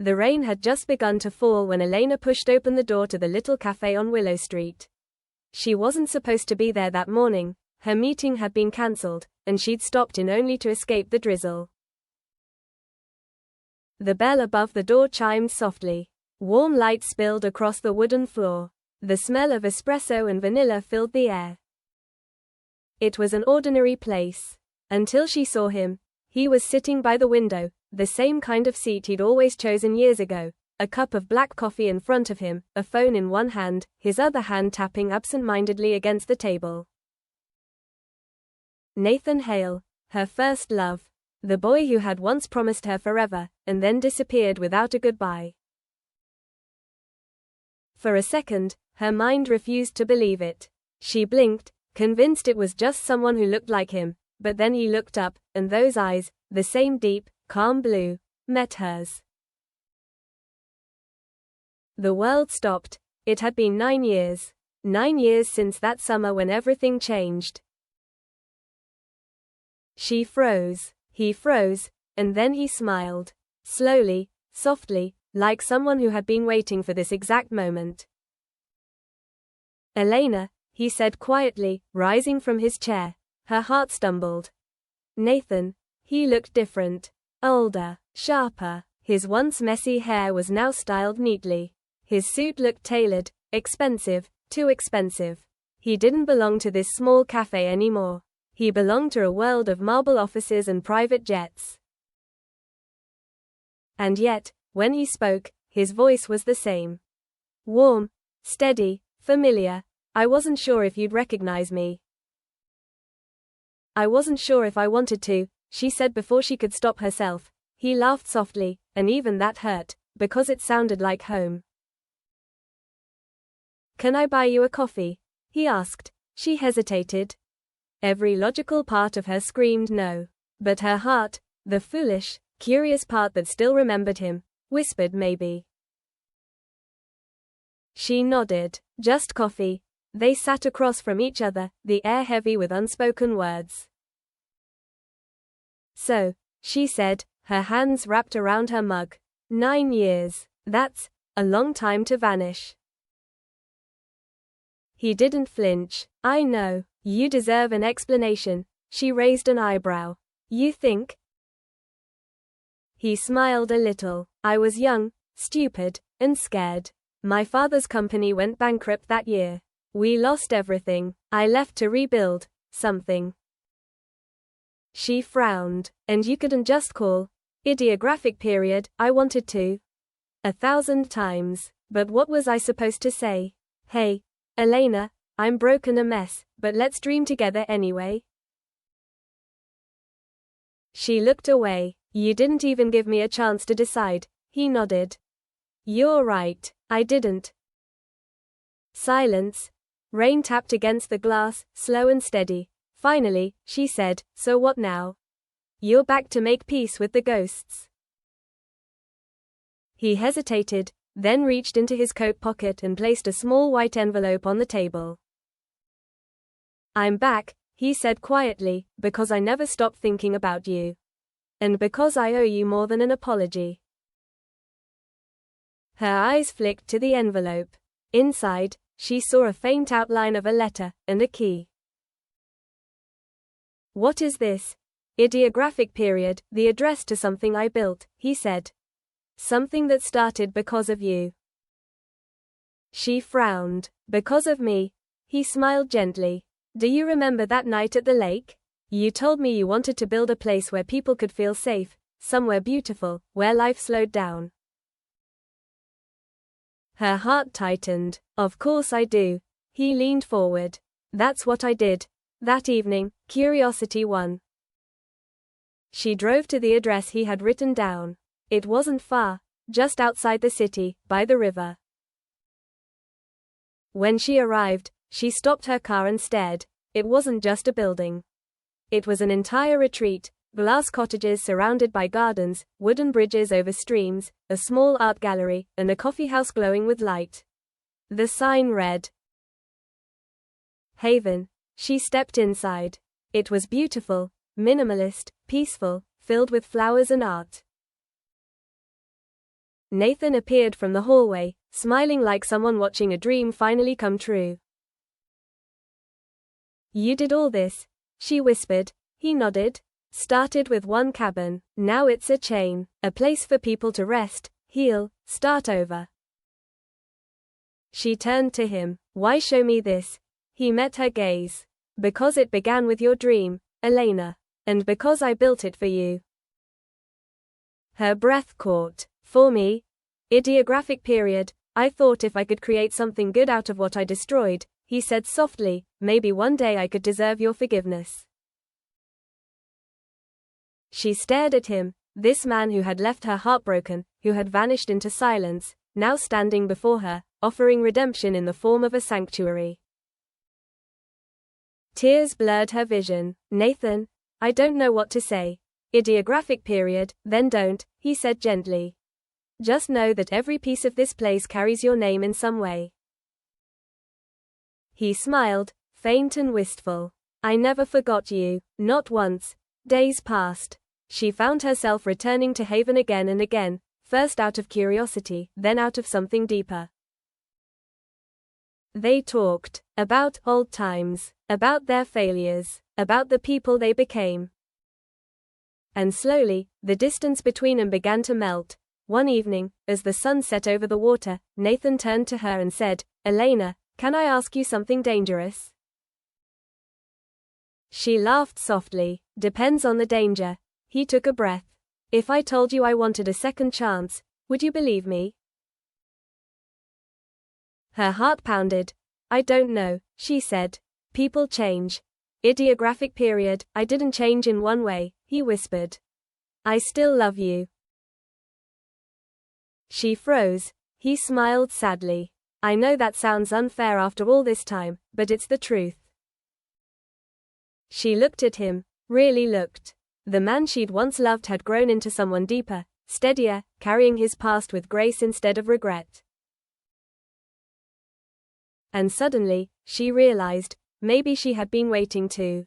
The rain had just begun to fall when Elena pushed open the door to the little cafe on Willow Street. She wasn't supposed to be there that morning, her meeting had been cancelled, and she'd stopped in only to escape the drizzle. The bell above the door chimed softly. Warm light spilled across the wooden floor. The smell of espresso and vanilla filled the air. It was an ordinary place. Until she saw him. He was sitting by the window, the same kind of seat he'd always chosen years ago, a cup of black coffee in front of him, a phone in one hand, his other hand tapping absent-mindedly against the table. Nathan Hale, her first love. The boy who had once promised her forever, and then disappeared without a goodbye. For a second, her mind refused to believe it. She blinked, convinced it was just someone who looked like him, but then he looked up, and those eyes, the same deep, calm blue, met hers. The world stopped. It had been 9 years. 9 years since that summer when everything changed. She froze. He froze, and then he smiled. Slowly, softly, like someone who had been waiting for this exact moment. Elena, he said quietly, rising from his chair. Her heart stumbled. Nathan. He looked different. Older, sharper. His once messy hair was now styled neatly. His suit looked tailored, expensive, too expensive. He didn't belong to this small cafe anymore. He belonged to a world of marble offices and private jets. And yet, when he spoke, his voice was the same. Warm, steady, familiar. I wasn't sure if you'd recognize me. I wasn't sure if I wanted to, she said before she could stop herself. He laughed softly, and even that hurt, because it sounded like home. Can I buy you a coffee? He asked. She hesitated. Every logical part of her screamed no. But her heart, the foolish, curious part that still remembered him, whispered maybe. She nodded. Just coffee. They sat across from each other, the air heavy with unspoken words. So, she said, her hands wrapped around her mug. 9 years. That's a long time to vanish. He didn't flinch. I know. You deserve an explanation. She raised an eyebrow. You think? He smiled a little. I was young, stupid, and scared. My father's company went bankrupt that year. We lost everything. I left to rebuild something. She frowned. And you couldn't just call ideographic period. I wanted to. 1,000 times. But what was I supposed to say? Hey, Elena, I'm broken a mess, but let's dream together anyway. She looked away. You didn't even give me a chance to decide. He nodded. You're right. I didn't. Silence. Rain tapped against the glass, slow and steady. Finally, she said, so what now? You're back to make peace with the ghosts. He hesitated, then reached into his coat pocket and placed a small white envelope on the table. I'm back, he said quietly, because I never stopped thinking about you. And because I owe you more than an apology. Her eyes flicked to the envelope. Inside, she saw a faint outline of a letter, and a key. What is this? Ideographic period, the address to something I built, he said. Something that started because of you. She frowned. Because of me? He smiled gently. Do you remember that night at the lake? You told me you wanted to build a place where people could feel safe, somewhere beautiful, where life slowed down. Her heart tightened. Of course I do. He leaned forward. That's what I did. That evening, curiosity won. She drove to the address he had written down. It wasn't far, just outside the city, by the river. When she arrived, she stopped her car and stared. It wasn't just a building. It was an entire retreat, glass cottages surrounded by gardens, wooden bridges over streams, a small art gallery, and a coffeehouse glowing with light. The sign read, Haven. She stepped inside. It was beautiful, minimalist, peaceful, filled with flowers and art. Nathan appeared from the hallway, smiling like someone watching a dream finally come true. You did all this? She whispered. He nodded. Started with one cabin. Now it's a chain. A place for people to rest, heal, start over. She turned to him. Why show me this? He met her gaze. Because it began with your dream, Elena. And because I built it for you. Her breath caught. For me? Ideographic period. I thought if I could create something good out of what I destroyed, he said softly, maybe one day I could deserve your forgiveness. She stared at him, this man who had left her heartbroken, who had vanished into silence, now standing before her, offering redemption in the form of a sanctuary. Tears blurred her vision. Nathan, I don't know what to say. Ideographic period, then don't, he said gently. Just know that every piece of this place carries your name in some way. He smiled, faint and wistful. I never forgot you, not once. Days passed. She found herself returning to Haven again and again, first out of curiosity, then out of something deeper. They talked about old times, about their failures, about the people they became. And slowly, the distance between them began to melt. One evening, as the sun set over the water, Nathan turned to her and said, Elena, can I ask you something dangerous? She laughed softly. Depends on the danger. He took a breath. If I told you I wanted a second chance, would you believe me? Her heart pounded. I don't know, she said. People change. Ideographic period, I didn't change in one way, he whispered. I still love you. She froze. He smiled sadly. I know that sounds unfair after all this time, but it's the truth. She looked at him, really looked. The man she'd once loved had grown into someone deeper, steadier, carrying his past with grace instead of regret. And suddenly, she realized, maybe she had been waiting too